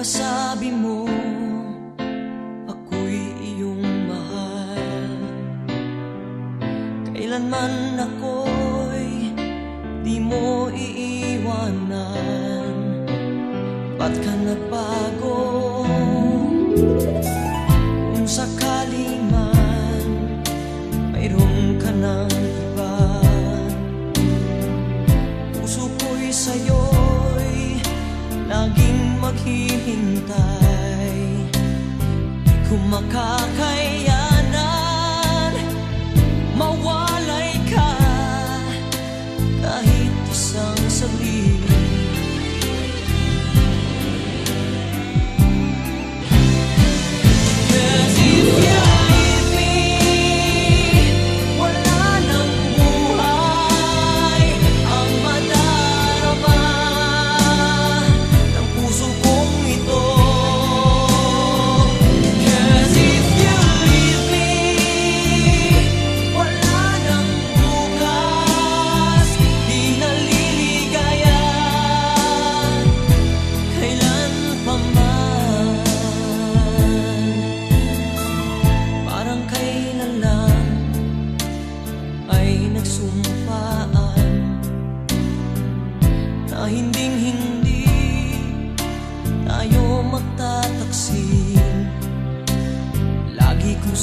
ba sabi mo ako'y iyong mahal? Kailanman ako'y di mo iiwanan. Ba't ka nagbago? Kung sakali man mayroon ka ng iba, puso ko'y sa'yo'y laging maghihintay. Di ko makakayanan mawalay ka kahit isang saglit. Nagsumpaan na hinding-hindi tayo magtataksin. Lagi kong